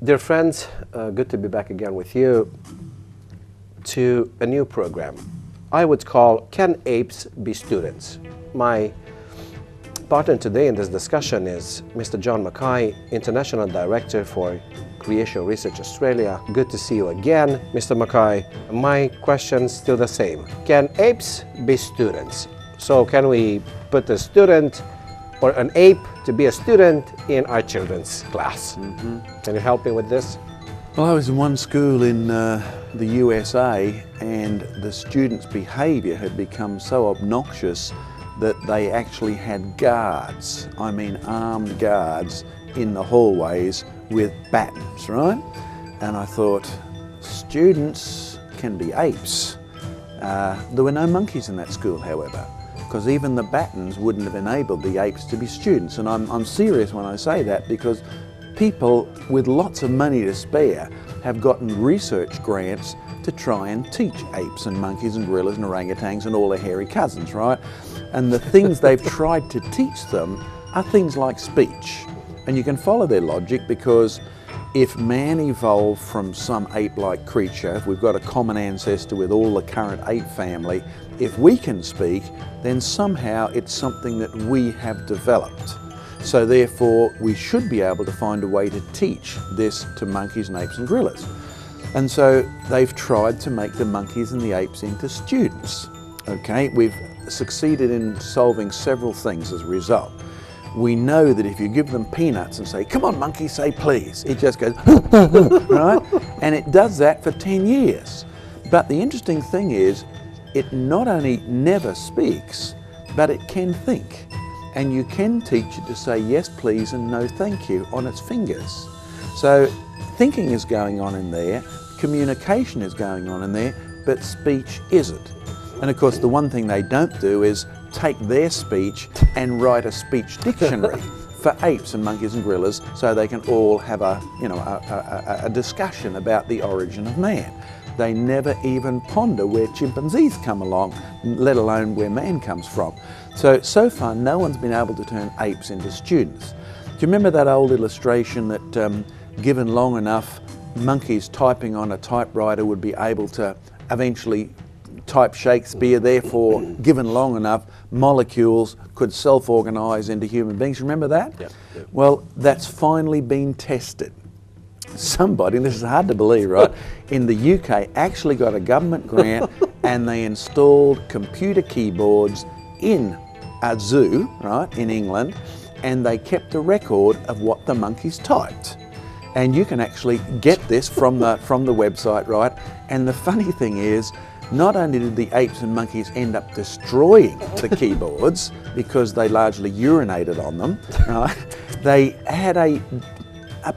Dear friends, good to be back again with you to a new program I would call Can Apes Be Students? My partner today in this discussion is Mr. John Mackay, International Director for Creație Research Australia. Good to see you again, Mr. Mackay. My question's still the same. Can apes be students? So can we put a student or an ape to be a student in our children's class? Can you help me with this? Well, I was in one school in the USA, and the students' behaviour had become so obnoxious that they actually had guards, I mean armed guards, in the hallways with batons, right? And I thought, students can be apes. There were no monkeys in that school, however, because even the batons wouldn't have enabled the apes to be students. And I'm serious when I say that, because people with lots of money to spare have gotten research grants to try and teach apes and monkeys and gorillas and orangutans and all their hairy cousins, right? And the things they've tried to teach them are things like speech. And you can follow their logic, because if man evolved from some ape-like creature, if we've got a common ancestor with all the current ape family, if we can speak, then somehow it's something that we have developed. So therefore, we should be able to find a way to teach this to monkeys and apes and gorillas. And so they've tried to make the monkeys and the apes into students. Okay, we've succeeded in solving several things as a result. We know that if you give them peanuts and say, "Come on, monkey, say please," it just goes, right? And it does that for 10 years. But the interesting thing is, it not only never speaks, but it can think. And you can teach it to say yes, please, and no, thank you on its fingers. So thinking is going on in there, communication is going on in there, but speech isn't. And of course, the one thing they don't do is take their speech and write a speech dictionary for apes and monkeys and gorillas, so they can all have a discussion about the origin of man. They never even ponder where chimpanzees come along, let alone where man comes from. So far, no one's been able to turn apes into students. Do you remember that old illustration that, given long enough, monkeys typing on a typewriter would be able to eventually type Shakespeare, therefore, given long enough, molecules could self-organise into human beings? Remember that? Yeah. Well, that's finally been tested. Somebody, and this is hard to believe, right, in the UK actually got a government grant and they installed computer keyboards in a zoo, right, in England, and they kept a record of what the monkeys typed. And you can actually get this from the website, right? And the funny thing is, not only did the apes and monkeys end up destroying the keyboards because they largely urinated on them, right? They had a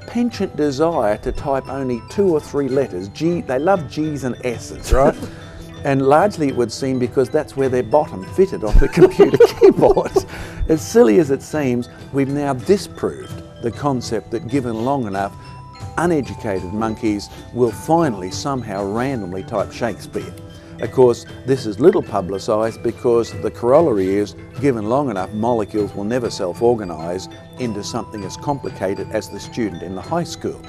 penchant desire to type only 2 or 3 letters. They love G's and S's, right? And largely it would seem because that's where their bottom fitted on the computer keyboards. As silly as it seems, we've now disproved the concept that given long enough, uneducated monkeys will finally somehow randomly type Shakespeare. Of course, this is little publicised because the corollary is, given long enough, molecules will never self-organise into something as complicated as the student in the high school.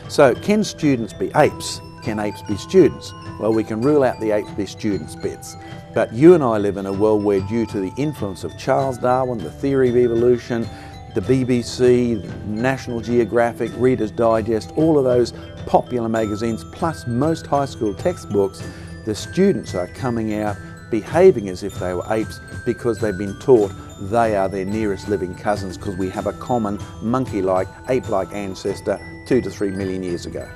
So, can students be apes? Can apes be students? Well, we can rule out the apes be students bits. But you and I live in a world where, due to the influence of Charles Darwin, the theory of evolution, the BBC, National Geographic, Reader's Digest, all of those popular magazines, plus most high school textbooks, the students are coming out behaving as if they were apes because they've been taught they are their nearest living cousins, because we have a common monkey-like, ape-like ancestor 2 to 3 million years ago.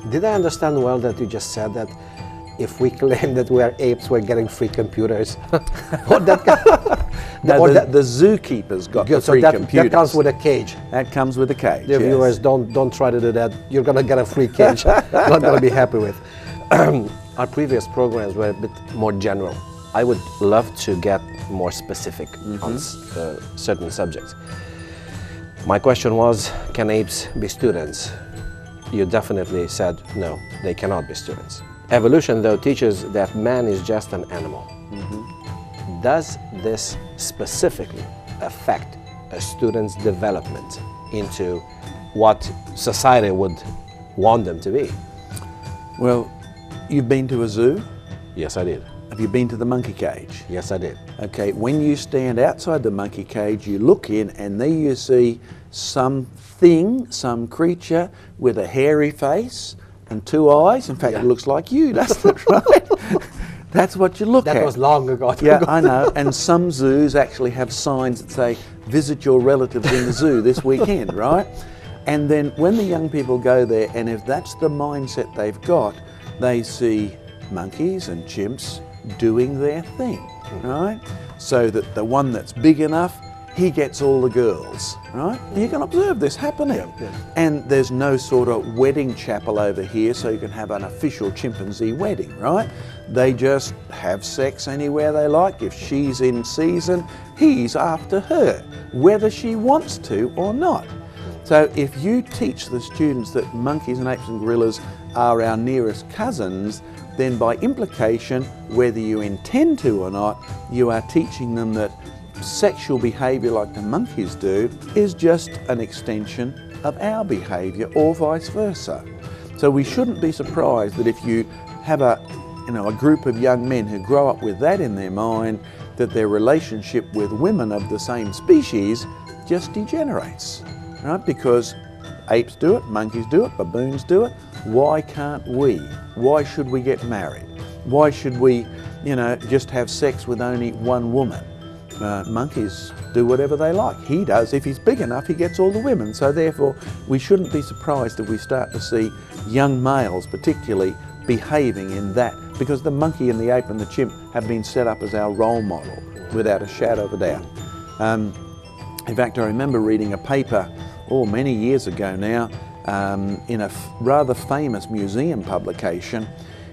Did I understand well that you just said that if we claim that we are apes, we're getting free computers? Or that the zookeepers got the free computers. That comes with a cage. That comes with a cage. Dear viewers, don't try to do that. You're going to get a free cage. Not going to be happy with. Our previous programs were a bit more general. I would love to get more specific on certain subjects. My question was, can apes be students? You definitely said no, they cannot be students. Evolution, though, teaches that man is just an animal. Does this specifically affect a student's development into what society would want them to be. Well, you've been to a zoo? Yes, I did. Have you been to the monkey cage? Yes, I did. Okay, when you stand outside the monkey cage, you look in and there you see something, some creature with a hairy face and two eyes. In fact, Yeah. it looks like you, doesn't it, right? That's what you look at. That was long ago. Yeah, I know. And some zoos actually have signs that say, visit your relatives in the zoo this weekend, right? And then when the young people go there, and if that's the mindset they've got, they see monkeys and chimps doing their thing, right? So that the one that's big enough, he gets all the girls, right? You can observe this happening. Yeah. And there's no sort of wedding chapel over here so you can have an official chimpanzee wedding, right? They just have sex anywhere they like. If she's in season, he's after her, whether she wants to or not. So if you teach the students that monkeys and apes and gorillas are our nearest cousins, then by implication, whether you intend to or not, you are teaching them that sexual behaviour like the monkeys do is just an extension of our behaviour, or vice versa. So we shouldn't be surprised that if you have a group of young men who grow up with that in their mind, that their relationship with women of the same species just degenerates, right? Because apes do it, monkeys do it, baboons do it. Why can't we? Why should we get married? Why should we, just have sex with only one woman? Monkeys do whatever they like. He does. If he's big enough, he gets all the women. So therefore, we shouldn't be surprised if we start to see young males particularly behaving in that, because the monkey and the ape and the chimp have been set up as our role model without a shadow of a doubt. In fact, I remember reading a paper, many years ago now, in a rather famous museum publication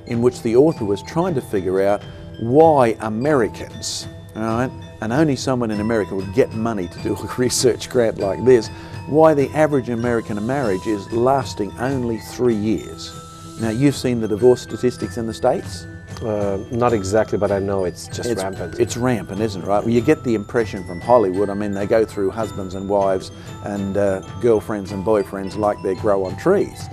in which the author was trying to figure out why Americans, right, and only someone in America would get money to do a research grant like this, why the average American marriage is lasting only 3 years. Now, you've seen the divorce statistics in the States? Not exactly, but I know it's just rampant. It's rampant, isn't it, right? Well, you get the impression from Hollywood. I mean, they go through husbands and wives and girlfriends and boyfriends like they grow on trees.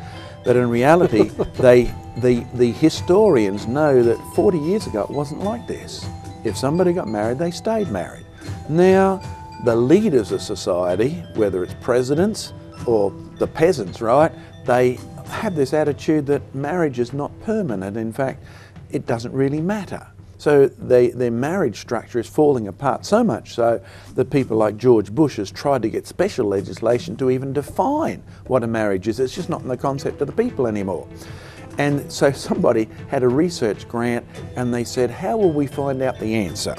But in reality, the historians know that 40 years ago it wasn't like this. If somebody got married, they stayed married. Now, the leaders of society, whether it's presidents or the peasants, right, they have this attitude that marriage is not permanent. In fact, it doesn't really matter. So their marriage structure is falling apart, so much so that people like George Bush has tried to get special legislation to even define what a marriage is. It's just not in the concept of the people anymore. And so somebody had a research grant and they said, how will we find out the answer?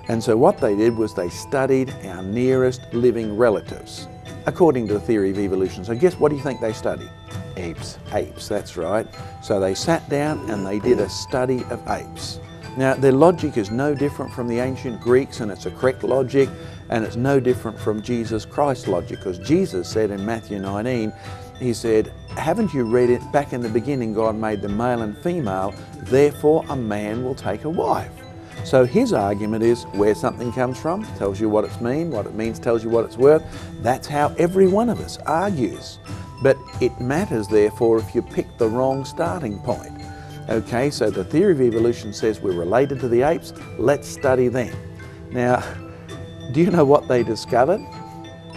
And so what they did was they studied our nearest living relatives, according to the theory of evolution. So guess what do you think they studied? Apes. Apes, that's right. So they sat down and they did a study of apes. Now, their logic is no different from the ancient Greeks, and it's a correct logic, and it's no different from Jesus Christ's logic, because Jesus said in Matthew 19, he said, haven't you read it? Back in the beginning, God made them male and female, therefore a man will take a wife. So his argument is where something comes from, tells you what it means tells you what it's worth. That's how every one of us argues. But it matters, therefore, if you pick the wrong starting point. Okay, so the theory of evolution says we're related to the apes, let's study them. Now, do you know what they discovered?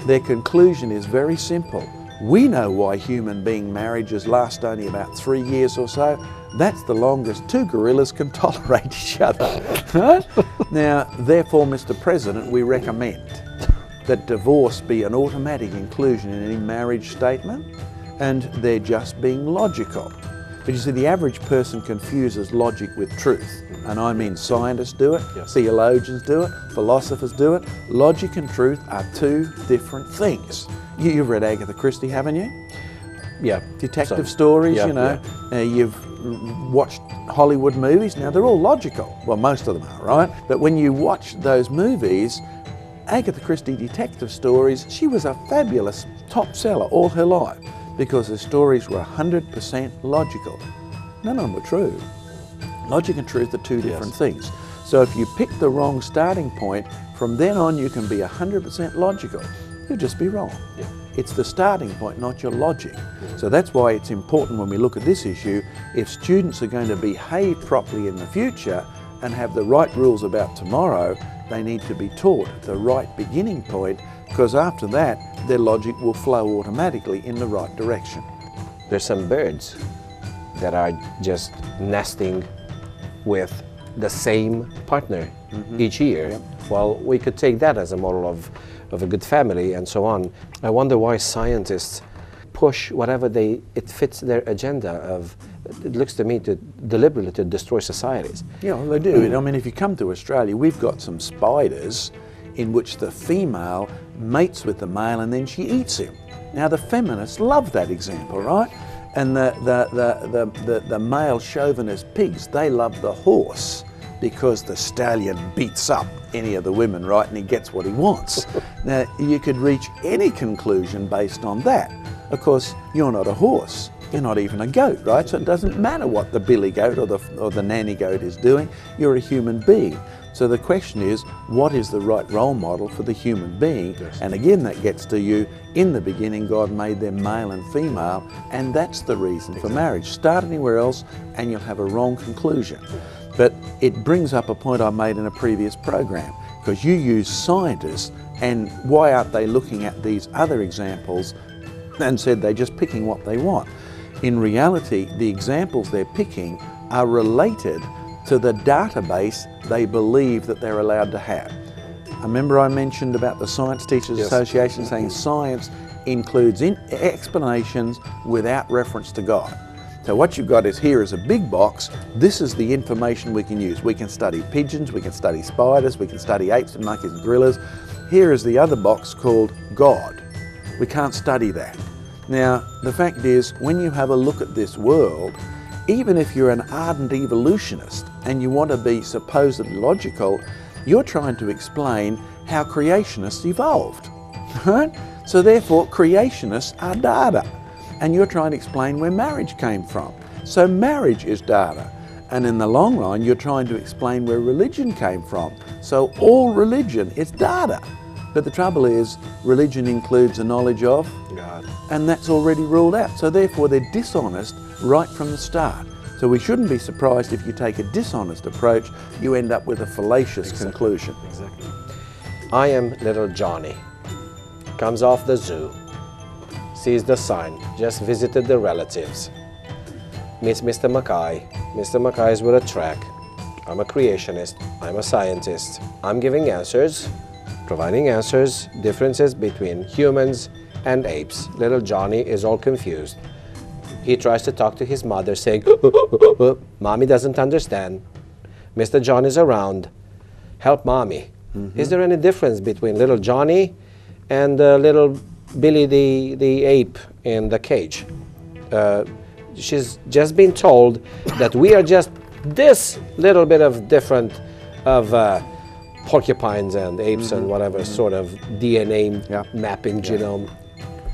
Their conclusion is very simple. We know why human being marriages last only about 3 years or so. That's the longest two gorillas can tolerate each other. Right? Now, therefore, Mr. President, we recommend that divorce be an automatic inclusion in any marriage statement, and they're just being logical. But you see, the average person confuses logic with truth. And I mean scientists do it, yes. Theologians do it, philosophers do it. Logic and truth are two different things. You've read Agatha Christie, haven't you? Yeah. Detective stories, yeah, you've watched Hollywood movies. Now, they're all logical. Well, most of them are, right? But when you watch those movies, Agatha Christie detective stories, she was a fabulous top seller all her life because her stories were 100% logical. None of them were true. Logic and truth are two different things. So if you pick the wrong starting point, from then on you can be 100% logical. You'll just be wrong. Yeah. It's the starting point, not your logic. So that's why it's important when we look at this issue, if students are going to behave properly in the future and have the right rules about tomorrow, they need to be taught the right beginning point, because after that, their logic will flow automatically in the right direction. There's some birds that are just nesting with the same partner each year. Yep. Well, we could take that as a model of a good family and so on. I wonder why scientists push whatever it fits their agenda of, it looks to me, to deliberately to destroy societies. Yeah, well, they do. I mean, if you come to Australia, we've got some spiders in which the female mates with the male and then she eats him. Now, the feminists love that example, right? And the male chauvinist pigs, they love the horse because the stallion beats up any of the women, right, and he gets what he wants. Now, you could reach any conclusion based on that. Of course, you're not a horse. You're not even a goat, right? So it doesn't matter what the billy goat or the nanny goat is doing. You're a human being. So the question is, what is the right role model for the human being? Yes. And again, that gets to you, in the beginning, God made them male and female, and that's the reason for marriage. Start anywhere else and you'll have a wrong conclusion. But it brings up a point I made in a previous program, because you use scientists, and why aren't they looking at these other examples and said they're just picking what they want? In reality, the examples they're picking are related to the database they believe that they're allowed to have. Remember I mentioned about the Science Teachers Association saying science includes explanations without reference to God. So what you've got is, here is a big box. This is the information we can use. We can study pigeons, we can study spiders, we can study apes and monkeys and gorillas. Here is the other box called God. We can't study that. Now, the fact is, when you have a look at this world, even if you're an ardent evolutionist and you want to be supposedly logical, you're trying to explain how creationists evolved, right? So therefore, creationists are data, and you're trying to explain where marriage came from. So marriage is data, and in the long run, you're trying to explain where religion came from. So all religion is data. But the trouble is, religion includes a knowledge of God, and that's already ruled out. So therefore, they're dishonest right from the start. So we shouldn't be surprised if you take a dishonest approach, you end up with a fallacious conclusion. Exactly. I am little Johnny. Comes off the zoo, sees the sign, just visited the relatives. Meets Mr. Mackay. Mr. Mackay is with a track. I'm a creationist. I'm a scientist. I'm giving answers, providing answers, differences between humans and apes. Little Johnny is all confused. He tries to talk to his mother, saying, Mommy doesn't understand. Mr. John is around. Help Mommy. Is there any difference between little Johnny and little Billy the ape in the cage? She's just been told that we are just this little bit of different of porcupines and apes and whatever sort of DNA mapping genome.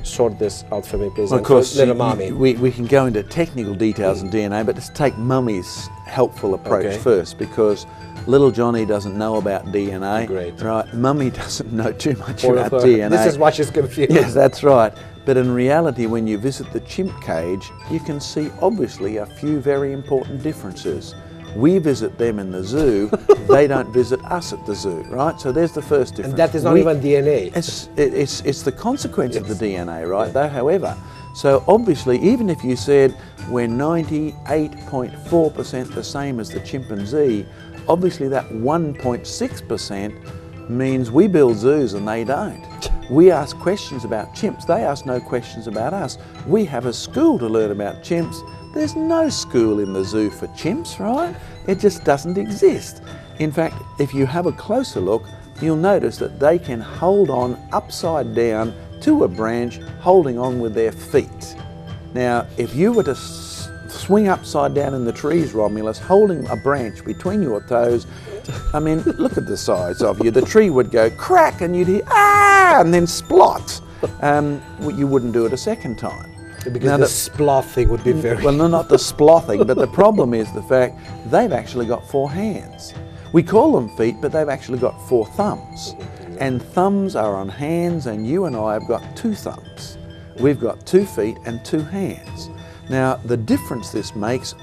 Sort this out for me, please. Well, of course, little Mommy. We can go into technical details in DNA, but let's take Mummy's helpful approach first, because little Johnny doesn't know about DNA. Great. Right? Mummy doesn't know too much about DNA. This is why she's confused. Yes, that's right. But in reality, when you visit the chimp cage, you can see obviously a few very important differences. We visit them in the zoo, they don't visit us at the zoo, right? So there's the first difference. And that is not even DNA. It's the consequence of the DNA, right? Though, however, so obviously, even if you said we're 98.4% the same as the chimpanzee, obviously that 1.6% means we build zoos and they don't. We ask questions about chimps, they ask no questions about us. We have a school to learn about chimps. There's no school in the zoo for chimps, right? It just doesn't exist. In fact, if you have a closer look, you'll notice that they can hold on upside down to a branch, holding on with their feet. Now, if you were to swing upside down in the trees, Romulus, holding a branch between your toes, I mean, look at the size of you. The tree would go crack and you'd hear, ah, and then splot. You wouldn't do it a second time. Because now the splothing would be very... Well, no, not the splothing, but the problem is the fact they've actually got 4 hands. We call them feet, but they've actually got 4 thumbs. And thumbs are on hands, and you and I have got 2 thumbs. We've got 2 feet and 2 hands. Now, the difference this makes,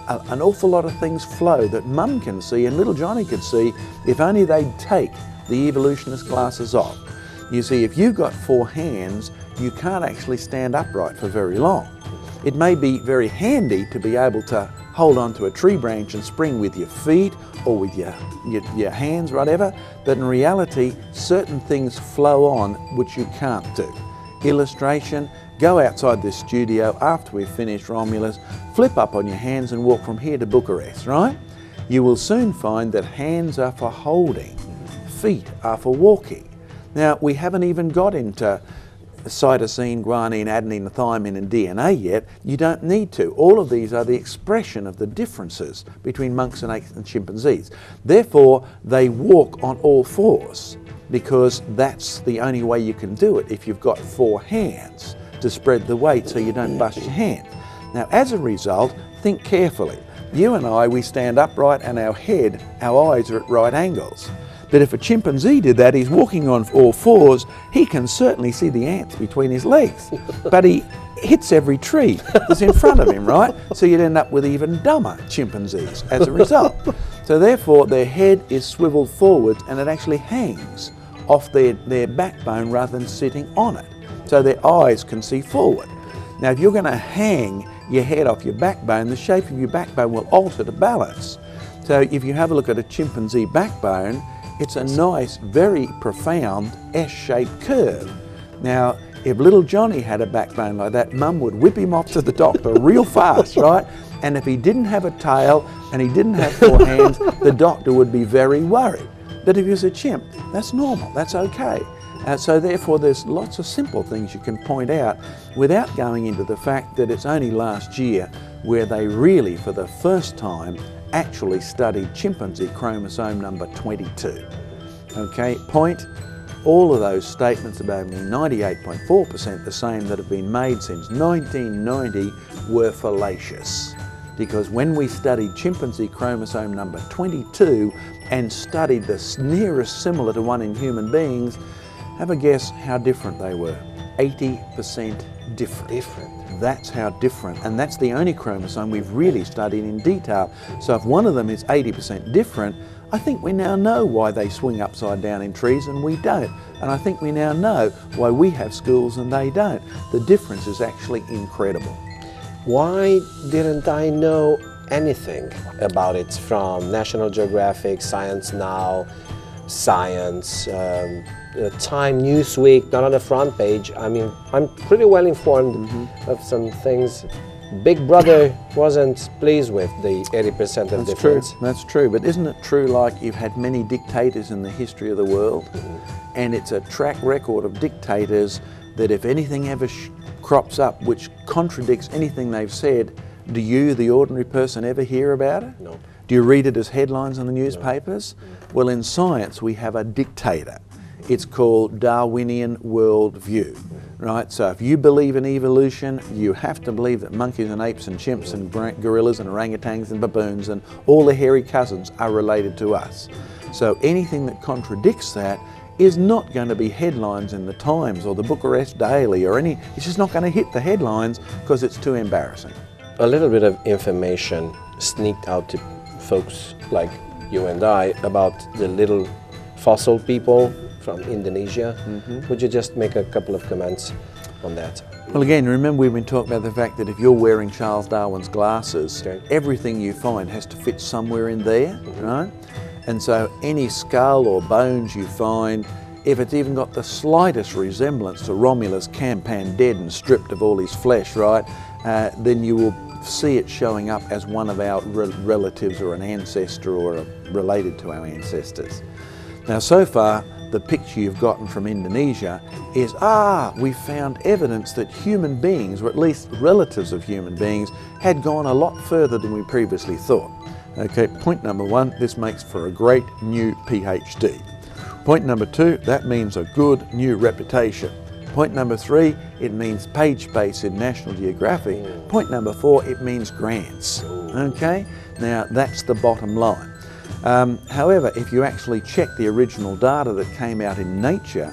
an awful lot of things flow that Mum can see and little Johnny could see if only they'd take the evolutionist glasses off. You see, if you've got 4 hands, you can't actually stand upright for very long. It may be very handy to be able to hold onto a tree branch and spring with your feet or with your hands, whatever, but in reality, certain things flow on which you can't do. Illustration, go outside this studio after we've finished Romulus, flip up on your hands and walk from here to Bucharest, right? You will soon find that hands are for holding, feet are for walking. Now, we haven't even got into cytosine, guanine, adenine, thymine and DNA yet. You don't need to. All of these are the expression of the differences between monks and apes and chimpanzees. Therefore, they walk on all 4s because that's the only way you can do it if you've got 4 hands to spread the weight so you don't bust your hand. Now, as a result, think carefully. You and I, we stand upright and our head, our eyes are at right angles. But if a chimpanzee did that, he's walking on all 4s, he can certainly see the ants between his legs. But he hits every tree that's in front of him, right? So you'd end up with even dumber chimpanzees as a result. So therefore, their head is swiveled forwards and it actually hangs off their backbone rather than sitting on it. So their eyes can see forward. Now, if you're going to hang your head off your backbone, the shape of your backbone will alter the balance. So if you have a look at a chimpanzee backbone, it's a nice, very profound S-shaped curve. Now, if little Johnny had a backbone like that, Mum would whip him off to the doctor real fast, right? And if he didn't have a tail and he didn't have 4 hands, the doctor would be very worried. But if he was a chimp, that's normal, that's okay. So therefore, there's lots of simple things you can point out without going into the fact that it's only last year where they really, for the first time, actually studied chimpanzee chromosome number 22. Okay, point, all of those statements about being 98.4% the same that have been made since 1990 were fallacious. Because when we studied chimpanzee chromosome number 22 and studied the nearest similar to one in human beings, have a guess how different they were. 80% different. That's how different, and that's the only chromosome we've really studied in detail. So if one of them is 80% different, I think we now know why they swing upside down in trees and we don't. And I think we now know why we have schools and they don't. The difference is actually incredible. Why didn't I know anything about it from National Geographic, Science Now, Science, Time, Newsweek, not on the front page? I mean, I'm pretty well informed of some things. Big Brother wasn't pleased with the 80% of difference. That's true, but isn't it true, like, you've had many dictators in the history of the world, and it's a track record of dictators that if anything ever crops up which contradicts anything they've said, do you, the ordinary person, ever hear about it? No. Do you read it as headlines in the newspapers? No. Well, in science we have a dictator. It's called Darwinian Worldview, right? So if you believe in evolution, you have to believe that monkeys and apes and chimps and gorillas and orangutans and baboons and all the hairy cousins are related to us. So anything that contradicts that is not going to be headlines in the Times or the Bucharest Daily or any, it's just not going to hit the headlines because it's too embarrassing. A little bit of information sneaked out to folks like you and I about the little fossil people from Indonesia. Would you just make a couple of comments on that? Well, again, remember we've been talking about the fact that if you're wearing Charles Darwin's glasses, everything you find has to fit somewhere in there, right? And so any skull or bones you find, if it's even got the slightest resemblance to Romulus Campan dead and stripped of all his flesh, right, then you will see it showing up as one of our relatives or an ancestor or related to our ancestors. Now, so far, the picture you've gotten from Indonesia is, we found evidence that human beings, or at least relatives of human beings, had gone a lot further than we previously thought. Okay, point number 1, this makes for a great new PhD. Point number 2, that means a good new reputation. Point number 3, it means page space in National Geographic. Point number 4, it means grants. Okay, now that's the bottom line. However, if you actually check the original data that came out in Nature,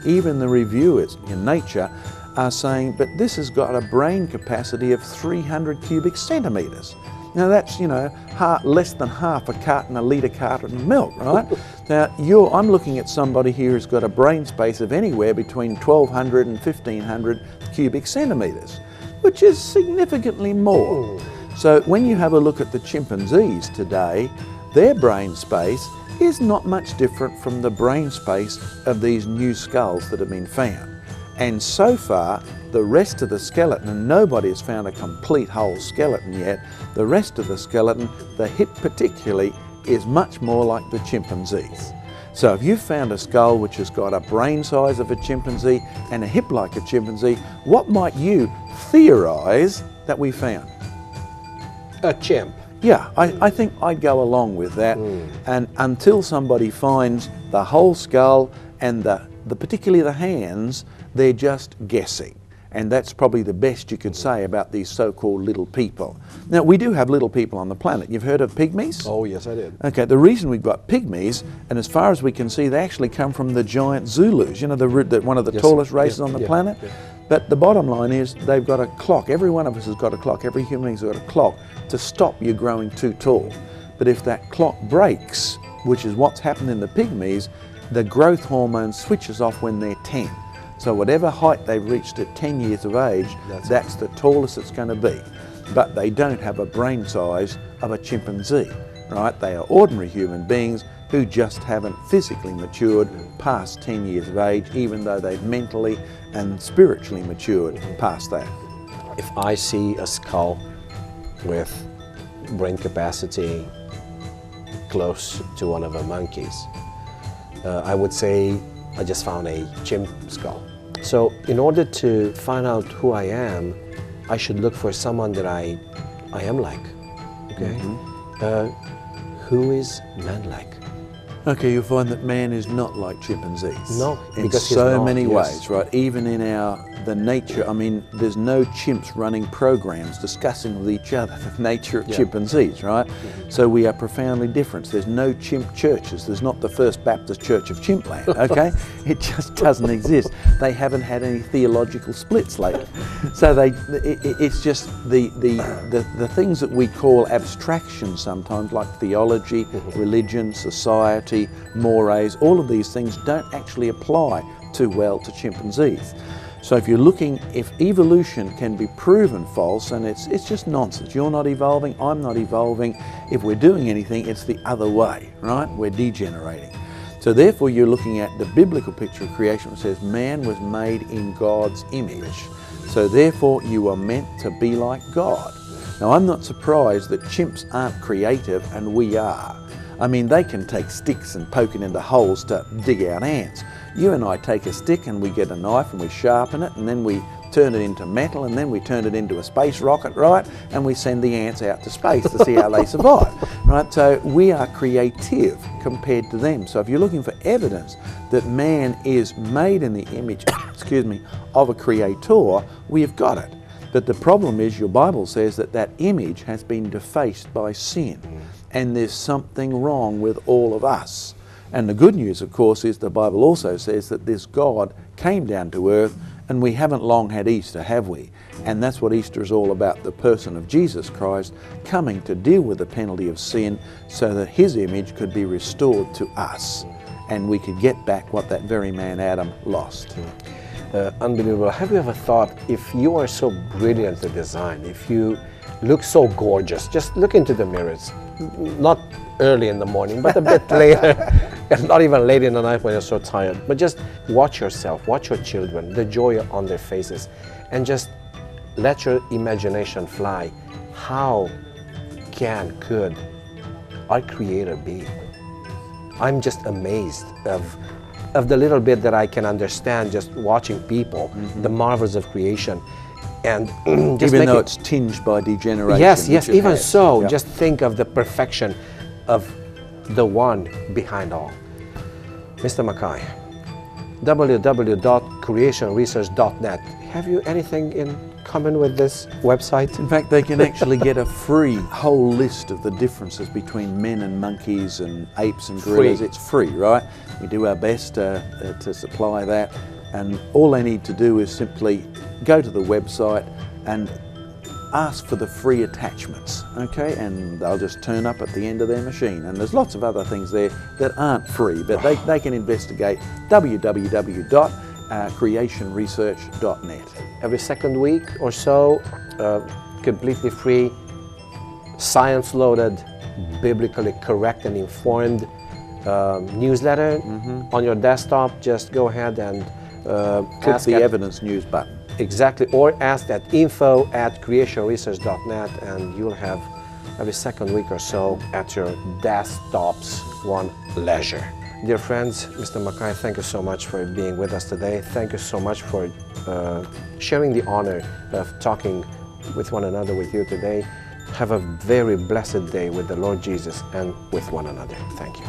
even the reviewers in Nature are saying, but this has got a brain capacity of 300 cubic centimetres. Now that's, you know, less than half a litre carton of milk, right? Now I'm looking at somebody here who's got a brain space of anywhere between 1,200 and 1,500 cubic centimetres, which is significantly more. So when you have a look at the chimpanzees today, their brain space is not much different from the brain space of these new skulls that have been found. And so far, the rest of the skeleton, and nobody has found a complete whole skeleton yet, the rest of the skeleton, the hip particularly, is much more like the chimpanzees. So if you've found a skull which has got a brain size of a chimpanzee and a hip like a chimpanzee, what might you theorise that we found? A chimp. Yeah, I think I'd go along with that. And until somebody finds the whole skull and particularly the hands, they're just guessing. And that's probably the best you could say about these so-called little people. Now, we do have little people on the planet. You've heard of Pygmies? Oh, yes, I did. Okay, the reason we've got Pygmies, and as far as we can see, they actually come from the giant Zulus, you know, one of the tallest races on the planet. Yeah. But the bottom line is they've got a clock. Every one of us has got a clock. Every human being's got a clock to stop you growing too tall. But if that clock breaks, which is what's happened in the Pygmies, the growth hormone switches off when they're 10. So whatever height they've reached at 10 years of age, that's the tallest it's going to be. But they don't have a brain size of a chimpanzee, right? They are ordinary human beings who just haven't physically matured past 10 years of age, even though they've mentally and spiritually matured past that. If I see a skull with brain capacity close to one of a monkey's, I would say I just found a chimp skull. So in order to find out who I am, I should look for someone that I am like, okay? Who is man-like? Okay, you'll find that man is not like chimpanzees. No, in so many ways, right? Even in the nature, I mean, there's no chimps running programs discussing with each other the nature of chimpanzees, right? So we are profoundly different. There's no chimp churches. There's not the First Baptist Church of Chimpland, okay? It just doesn't exist. They haven't had any theological splits lately. So it's just the things that we call abstractions sometimes, like theology, religion, society, mores, all of these things don't actually apply too well to chimpanzees. So if you're looking, if evolution can be proven false, and it's just nonsense. You're not evolving, I'm not evolving. If we're doing anything, it's the other way, right? We're degenerating. So therefore you're looking at the biblical picture of creation which says man was made in God's image. So therefore you are meant to be like God. Now I'm not surprised that chimps aren't creative and we are. I mean, they can take sticks and poke it into holes to dig out ants. You and I take a stick and we get a knife and we sharpen it and then we turn it into metal and then we turn it into a space rocket, right? And we send the ants out to space to see how they survive, right? So we are creative compared to them. So if you're looking for evidence that man is made in the image, excuse me, of a creator, we have got it. But the problem is your Bible says that that image has been defaced by sin. And there's something wrong with all of us. And the good news, of course, is the Bible also says that this God came down to earth, and we haven't long had Easter, have we? And that's what Easter is all about, the person of Jesus Christ coming to deal with the penalty of sin so that his image could be restored to us and we could get back what that very man Adam lost. Unbelievable. Have you ever thought, if you are so brilliant at design, if you look so gorgeous, just look into the mirrors, not early in the morning, but a bit later, and not even late in the night when you're so tired, but just watch yourself, watch your children, the joy on their faces, and just let your imagination fly. How could our Creator be? I'm just amazed of the little bit that I can understand just watching people, the marvels of creation. And just even though it's tinged by degeneration. Yes, even so, just think of the perfection of the one behind all. Mr. Mackay, www.creationresearch.net. Have you anything in coming with this website? In fact, they can actually get a free whole list of the differences between men and monkeys and apes and gorillas. Free. It's free, right? We do our best to supply that, and all they need to do is simply go to the website and ask for the free attachments, okay? And they'll just turn up at the end of their machine. And there's lots of other things there that aren't free, but they can investigate www.creationresearch.net. Every second week or so, completely free, science-loaded, biblically correct and informed newsletter on your desktop. Just go ahead and Click the Evidence News button. Exactly, or ask at info@creationresearch.net, and you'll have every second week or so at your desktops, one leisure. Dear friends, Mr. Mackay, thank you so much for being with us today. Thank you so much for sharing the honor of talking with one another with you today. Have a very blessed day with the Lord Jesus and with one another. Thank you.